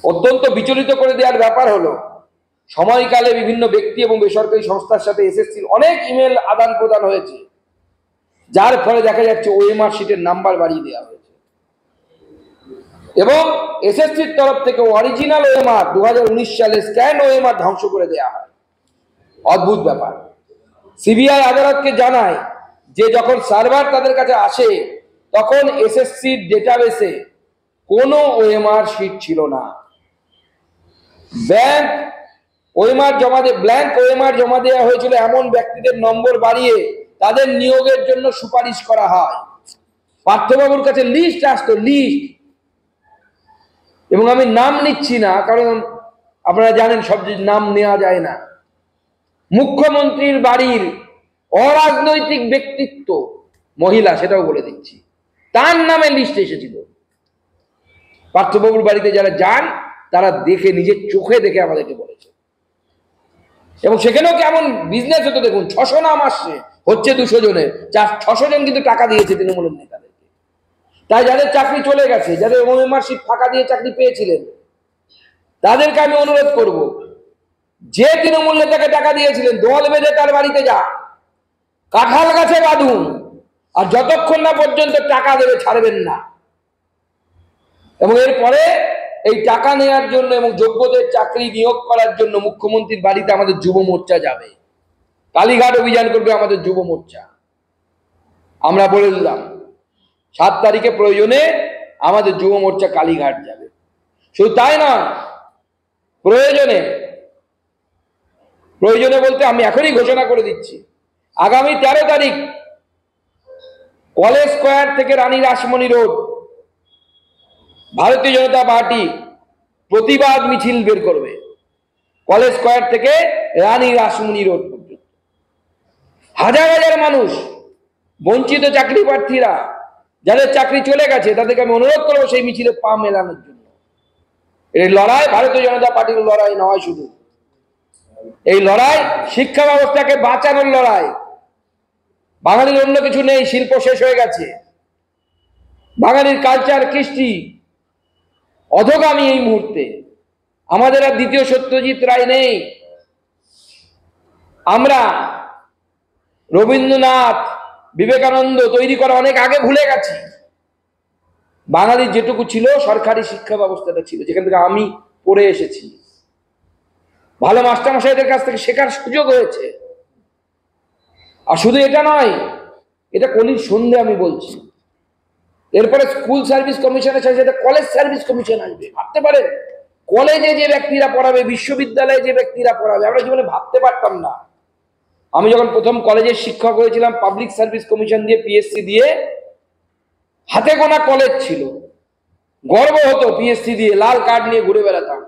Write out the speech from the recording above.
অত্যন্ত বিচলিত করে দেওয়ার ব্যাপার হলো সময়কালে বিভিন্ন ব্যক্তি এবং বেসরকারি সংস্থার সাথে এসএসসির অনেক ইমেল আদান প্রদান হয়েছে, যার ফলে দেখা যাচ্ছে ওএমআর শিটের নাম্বার বাড়িয়ে দেওয়া হয়েছে এবং এসএসসির তরফ থেকে অরিজিনাল ওএমআর 2019 সালে স্ক্যান ওএমআর ধ্বংস করে দেওয়া হয়। অদ্ভুত ব্যাপার। সিবিআই আদালতকে জানায় যে যখন সার্ভার তাদের কাছে আসে তখন এসএসসির ডেটাবেসে কোনো ওএমআর শিট ছিল না। ব্ল্যাঙ্ক ওএমআর জমা দেওয়া হয়েছিল এমন ব্যক্তিদের নম্বর বাড়িয়ে তাদের নিয়োগের জন্য সুপারিশ করা হয়। পার্থবাবুর কাছে লিস্ট আসতো, লিস্ট, এবং আমি নাম নিচ্ছি না কারণ আপনারা জানেন সব নাম নেওয়া যায় না। মুখ্যমন্ত্রীর বাড়ির অরাজনৈতিক ব্যক্তিত্ব মহিলা, সেটাও বলে দিচ্ছি, তার নামে লিস্ট এসেছিল। পার্থবাবুর বাড়িতে যারা যান তারা দেখে, নিজের চোখে দেখে আমাদেরকে বলেছে। এবং সেখানেও কেমন বিজনেস হতো দেখুন, 600 নাম আসছে, হচ্ছে 200 জনের, 600 জন কিন্তু টাকা দিয়েছে তৃণমূলের নেতাদেরকে। তাই যাদের চাকরি চলে গেছে, যাদের ওএমআর শিট ফাঁকা দিয়ে চাকরি পেয়েছিলেন, তাদেরকে আমি অনুরোধ করব, যে তৃণমূল নেতাকে টাকা দিয়েছিলেন দল বেঁধে তার বাড়িতে যা, কাঁঠাল গাছে বাঁধুন, আর যতক্ষণ না পর্যন্ত টাকা দেবে ছাড়বেন না। এবং এরপরে এই টাকা নেওয়ার জন্য এবং যোগ্যদের চাকরি নিয়োগ করার জন্য মুখ্যমন্ত্রীর বাড়িতে আমাদের যুব মোর্চা যাবে, কালীঘাট অভিযান করবে আমাদের যুব মোর্চা। আমরা বলে দিলাম 7 তারিখে প্রয়োজনে আমাদের যুব মোর্চা কালীঘাট যাবে। শুধু তাই নয়, প্রয়োজনে বলতে আমি এখনই ঘোষণা করে দিচ্ছি, আগামী 13 তারিখ কলেজ স্কোয়ার থেকে রানী রাসমণি রোড ভারতীয় জনতা পার্টি প্রতিবাদ মিছিল বের করবে। কলেজ স্কোয়ার থেকে রানী রাসমণি রোড পর্যন্ত হাজার হাজার মানুষ, বঞ্চিত চাকরি প্রার্থীরা, যাদের চাকরি চলে গেছে, তাদেরকে আমি অনুরোধ করবো সেই মিছিলে পা মেলানোর জন্য। এই লড়াই ভারতীয় জনতা পার্টির লড়াই নয় শুধু, এই লড়াই শিক্ষা ব্যবস্থাকে বাঁচানোর লড়াই। বাঙালির অন্য কিছু নেই, শিল্প শেষ হয়ে গেছে, বাঙালির কালচার কৃষ্টি অধোগামী এই মুহূর্তে। আমাদের আর দ্বিতীয় সত্যজিৎ রায় নেই। আমরা রবীন্দ্রনাথ, বিবেকানন্দ তৈরি করা অনেক আগে ভুলে গেছি। বাঙালির যেটুকু ছিল সরকারি শিক্ষা ব্যবস্থাটা ছিল, যেখান থেকে আমি পড়ে এসেছি, ভালো মাস্টারমশাইদের কাছ থেকে শেখার সুযোগ হয়েছে। আর শুধু এটা নয়, এটা কলির সন্ধে আমি বলছি। এরপরে স্কুল সার্ভিস কমিশনের সাথে কলেজ সার্ভিস কমিশন আসবে। ভাবতে পারেন, কলেজে যে ব্যক্তিরা পড়াবে, বিশ্ববিদ্যালয়ে যে ব্যক্তিরা পড়াবে, আমরা জীবনে ভাবতে পারতাম না। আমি যখন প্রথম কলেজের শিক্ষক হয়েছিলাম, পাবলিক সার্ভিস কমিশন দিয়ে, পিএসসি দিয়ে, হাতে গোনা কলেজ ছিল, গর্ব হতো পিএসসি দিয়ে, লাল কার্ড নিয়ে ঘুরে বেড়াতাম।